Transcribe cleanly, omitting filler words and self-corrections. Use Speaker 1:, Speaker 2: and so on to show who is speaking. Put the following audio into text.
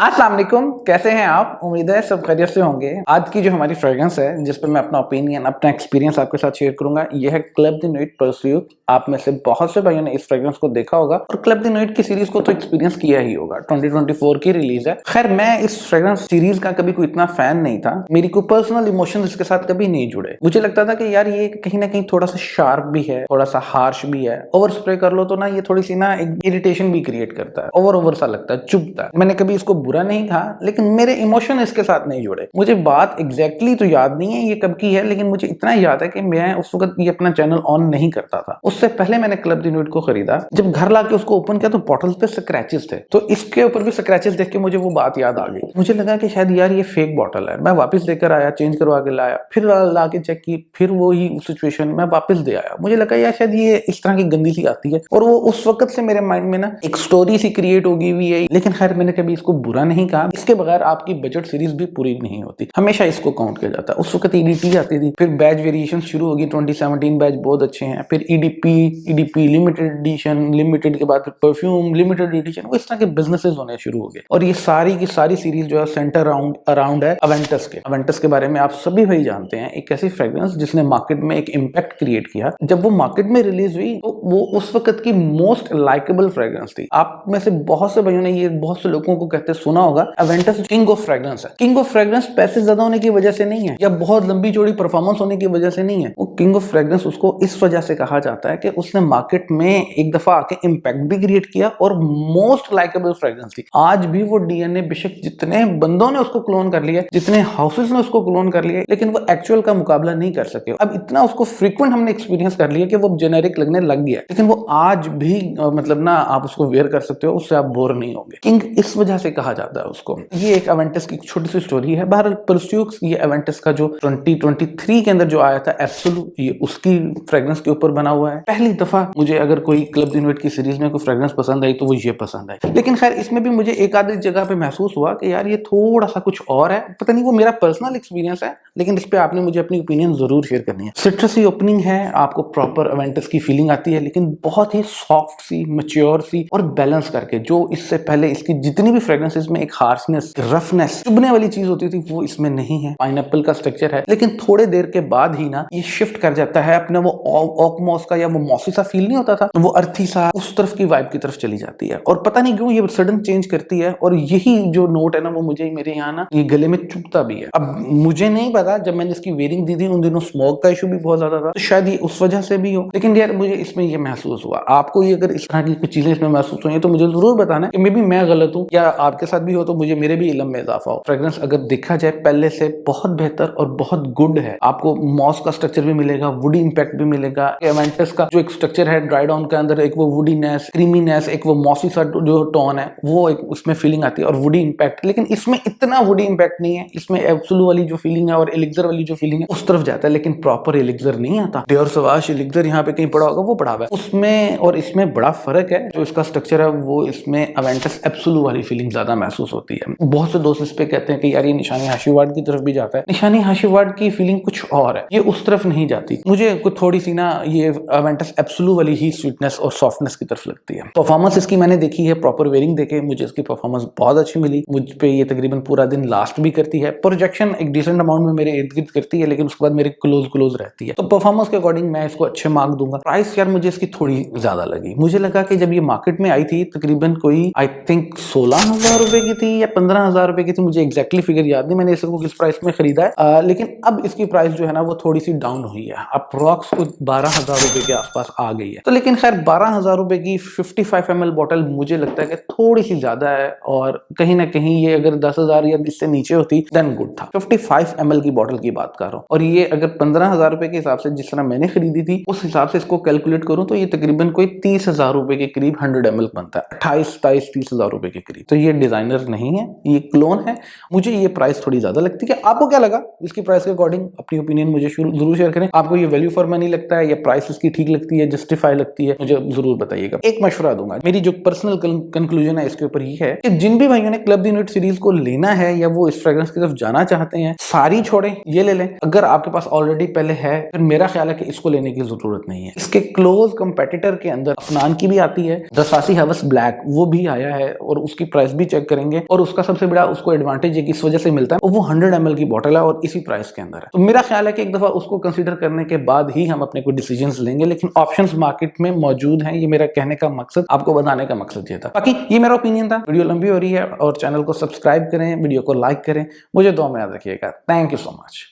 Speaker 1: अस्सलाम वालेकुम, कैसे हैं आप? उम्मीद है सब खैरियत से होंगे। आज की जो हमारी फ्रेग्रेंस है जिस पर मैं अपना ओपिनियन, अपना एक्सपीरियंस आपके साथ शेयर करूंगा, ये है क्लब द न्यूट परफ्यूम। आप में से बहुत से भाइयों ने इस फ्रेग्रेंस को देखा होगा और क्लब द न्यूट की सीरीज को तो एक्सपीरियंस किया ही होगा। 2024 की रिलीज है। खैर, मैं इस फ्रेग्रेंस सीरीज का कभी कोई इतना फैन नहीं था। मेरी कोई पर्सनल इमोशन इसके साथ कभी नहीं जुड़े। मुझे लगता था कि यार ये कहीं ना कहीं थोड़ा सा शार्प भी है, थोड़ा सा हार्श भी है। ओवर स्प्रे कर लो तो ना ये थोड़ी सी ना एक इरिटेशन भी क्रिएट करता है, ओवर सा लगता है, चुभता है। मैंने कभी इसको बुरा नहीं कहा, लेकिन मेरे इमोशन इसके साथ नहीं जुड़े। मुझे बात एग्जैक्टली तो याद नहीं है ये कब की है, लेकिन मुझे इतना याद है कि मैं उस वक्त ये अपना चैनल ऑन नहीं करता था। उससे पहले मैंने क्लब द न्यूट को खरीदा। जब घर लाके उसको ओपन किया तो बॉटल पे स्क्रैचेस थे, तो इसके ऊपर भी स्क्रैचेस देख के मुझे वो बात याद आ गई। मुझे लगा कि शायद यार ये फेक बॉटल है। मैं वापस लेकर आया, चेंज करवा के लाया, फिर ला के चेक की, फिर वो ही सिचुएशन में वापस दे आया। मुझे लगा यार शायद ये इस तरह की गंदी सी आती है, और वो उस वक्त से मेरे माइंड में ना एक स्टोरी सी क्रिएट होगी हुई है। लेकिन खैर, मैंने कभी इसको बुरा नहीं कहा। इसके बगैर आपकी बजट सीरीज भी पूरी नहीं होती, हमेशा इसको काउंट किया जाता है। उस वक्त ईडीटी आती थी, फिर बैच वेरिएशन शुरू होगी। 2017 बैच बहुत अच्छे हैं, फिर ईडीपी लिमिटेड एडिशन, लिमिटेड के बाद फिर परफ्यूम लिमिटेड एडिशन, वो इस तरह के बिजनेसेस होने शुरू हो गए। और ये सारी की सारी सीरीज जो है सेंटर अराउंड है अवेंटस के। अवेंटस के बारे में आप सभी भाई जानते हैं, एक ऐसी फ्रेग्रेंस जिसने मार्केट में एक इंपैक्ट क्रिएट किया। जब वो मार्केट में रिलीज हुई तो वो उस वक्त की मोस्ट लाइकेबल फ्रेग्रेंस थी। आप में से बहुत से भाइयों ने ये, बहुत से लोगों को कहते सुना होगा, अवेंटस किंग ऑफ फ्रेग्रेंस है। किंग ऑफ फ्रेग्रेंस पैसे ज्यादा होने की वजह से नहीं है, या बहुत लंबी चौड़ी परफॉर्मेंस होने की वजह से नहीं है। वो किंग ऑफ फ्रेग्रेंस उसको इस वजह से कहा जाता है कि उसने मार्केट में एक दफा आके इंपैक्ट भी क्रिएट किया और मोस्ट लाइकेबल फ्रेग्रेंस थी। आज भी वो डीएनए, बेशक जितने बंदों ने उसको क्लोन कर लिया, जितने हाउसेस ने उसको क्लोन कर लिया, लेकिन वो एक्चुअल का मुकाबला नहीं कर सके। अब इतना उसको फ्रीक्वेंट हमने एक्सपीरियंस कर लिया कि वो जेनेरिक लगने लग गया, लेकिन वो आज भी मतलब ना आप उसको वेयर कर सकते हो, उससे आप बोर नहीं होंगे। किंग इस वजह से कहा जाता है उसको। ये एक अवेंटस की छोटी सी स्टोरी है। बहरहाल परफ्यूम्स, ये अवेंटस का जो 2023 के अंदर जो आया था एब्सोल्यूट, ये उसकी फ्रेग्रेंस के ऊपर बना हुआ है। पहली दफा मुझे अगर कोई क्लब द न्यूट की सीरीज में कोई फ्रेग्रेंस पसंद आई तो वो ये पसंद आई। लेकिन खैर, इसमें भी मुझे एक आधी जगह पे महसूस हुआ कि यार ये थोड़ा सा कुछ और है। पता नहीं, वो मेरा पर्सनल एक्सपीरियंस है, लेकिन इस पे आपने मुझे अपनी ओपिनियन जरूर शेयर करनी है। सिट्रसी ओपनिंग है, आपको प्रॉपर अवेंटस की फीलिंग आती है, लेकिन बहुत ही सॉफ्ट सी, मैच्योर सी और बैलेंस करके। जो इससे पहले इसकी जितनी भी फ्रेग्रेंसेस में एक हार्शनेस, रफनेस, चुभने वाली चीज होती थी, वो इसमें नहीं है। पाइनएप्पल का स्ट्रक्चर है, लेकिन थोड़े देर के बाद ही ना ये शिफ्ट कर जाता है अपने वो ऑकमॉस का, या वो मॉसी सा फील नहीं होता था, वो अर्थी सा, उस तरफ की वाइब की तरफ चली जाती है। और पता नहीं क्यों ये सडन चेंज करती है, और यही जो नोट है ना, वो मुझे मेरे यहाँ ना ये गले में चुभता भी है। अब मुझे नहीं पता, जब मैंने इसकी वेयरिंग दी थी उन दिनों स्मोक का इशू भी बहुत ज्यादा था, तो शायद ये उस वजह से भी हो। लेकिन यार, मुझे इसमें ये महसूस हुआ। आपको ये अगर इस तरह की कुछ चीजें इसमें महसूस हुई तो मुझे जरूर बताना कि मे बी मैं गलत हूँ, या आपके साथ भी हो तो मुझे मेरे भी इल्म में इजाफा हो। फ्रेग्रेंस अगर देखा जाए पहले से बहुत बेहतर और बहुत गुड है। आपको मॉस का स्ट्रक्चर भी मिलेगा, वुडी इंपैक्ट भी मिलेगा। एवेंटस का जो एक स्ट्रक्चर है ड्राई डाउन के अंदर, एक वो वुडीनेस, क्रीमीनेस, एक वो मॉसी सा जो टोन है, वो एक उसमें फीलिंग आती है, और वुडी इंपैक्ट। लेकिन इसमें इतना वुडी इंपैक्ट नहीं है। इसमें एब्सोल्यूट वाली जो फीलिंग है और एलिक्सर वाली जो फीलिंग है उस तरफ जाता है, लेकिन प्रॉपर एलिक्सर नहीं आता। डियोर सवाश एलिक्सर यहाँ पे कहीं पड़ा होगा, वो पड़ा हुआ है। उसमें और इसमें बड़ा फर्क है। जो इसका स्ट्रक्चर है वो, इसमें अवेंटस एब्सोल्यूट वाली फीलिंग ज्यादा महसूस होती है। बहुत से दोस्त इस पे कहते हैं कि यार ये निशानी हाशीवाड की तरफ भी जाता है। निशानी हाशीवाड की फीलिंग कुछ और है, ये उस तरफ नहीं जाती। मुझे कुछ थोड़ी सी ना ये अवेंटस एब्सोल्यूट वाली ही स्वीटनेस और सॉफ्टनेस की तरफ लगती है। परफॉर्मेंस इसकी मैंने देखी है, प्रॉपर वेयरिंग देखे, मुझे इसकी परफॉर्मेंस बहुत अच्छी मिली। मुझ पे ये तकरीबन पूरा दिन लास्ट भी करती है। प्रोजेक्शन एक डिसेंट अमाउंट में मेरे इर्द गिर्द करती है, लेकिन उसके बाद मेरे क्लोज रहती है। तो परफॉर्मेंस के अकॉर्डिंग मैं इसको अच्छे मार्क दूंगा। प्राइस यार मुझे इसकी थोड़ी ज्यादा लगी। मुझे लगा कि जब ये मार्केट में आई थी तकरीबन कोई आई थिंक 16,000 रुपए की थी या 15,000 रुपए की थी, मुझे एग्जैक्टली फिगर याद नहीं। मैंने इसको किस प्राइस में खरीदा है, लेकिन अब इसकी प्राइस जो है ना वो थोड़ी सी डाउन हुई है। अप्रॉक्स 12,000 रुपए के आसपास आ गई है। तो लेकिन खैर, 12,000 रुपए की 55 ml बॉटल मुझे लगता है कि थोड़ी सी ज्यादा है, और कहीं ना कहीं ये अगर 10,000 या इससे नीचे होती देन गुड था। 55 ml की बॉटल की बात कर रहा हूँ, और ये अगर 15,000 रुपए के हिसाब से जिस तरह मैंने खरीदी थी उस हिसाब से इसको कैलकुलेट करूं तो ये तकरीबन कोई 30,000 रुपए के करीब 100 ml बनता है। 28-30,000 रुपए के करीब। तो ये डिजाइनर नहीं है, ये क्लोन है। मुझे ये प्राइस थोड़ी ज्यादा लगती है। आपको क्या लगा इसकी प्राइस के अकॉर्डिंग? अपनी ओपिनियन मुझे जरूर शेयर करें। आपको ये वैल्यू फॉर मनी लगता है या प्राइस इसकी ठीक लगती है, जस्टिफाई लगती है, मुझे जरूर बताइएगा। एक मशवरा दूंगा, मेरी जो पर्सनल कंक्लूजन है इसके ऊपर ये है कि जिन भी भाइयों ने क्लब द न्यूट सीरीज को लेना है या वो इस फ्रेग्रेंस की तरफ जाना चाहते हैं, सारी छोड़ रही ये ले लें। अगर आपके पास ऑलरेडी पहले है फिर मेरा ख्याल है कि इसको लेने की जरूरत नहीं है। इसके क्लोज कंपेटिटर के अंदर अफनान की भी आती है, रसासी हवस ब्लैक वो भी आया है और उसकी प्राइस भी चेक करेंगे। और उसका सबसे बड़ा उसको एडवांटेज है कि इस वजह से मिलता है वो 100 ml की बॉटल है और इसी प्राइस के अंदर है। तो मेरा ख्याल है कि एक दफा उसको कंसीडर करने के बाद ही हम अपने कोई डिसीजंस लेंगे। लेकिन ऑप्शंस मार्केट में मौजूद हैं, ये मेरा कहने का मकसद, आपको बताने का मकसद ये था। बाकी ये मेरा ओपिनियन था। वीडियो लंबी हो रही है और चैनल को सब्सक्राइब करें, वीडियो को लाइक करें, मुझे दुआ में याद रखिएगा। Thank you so much.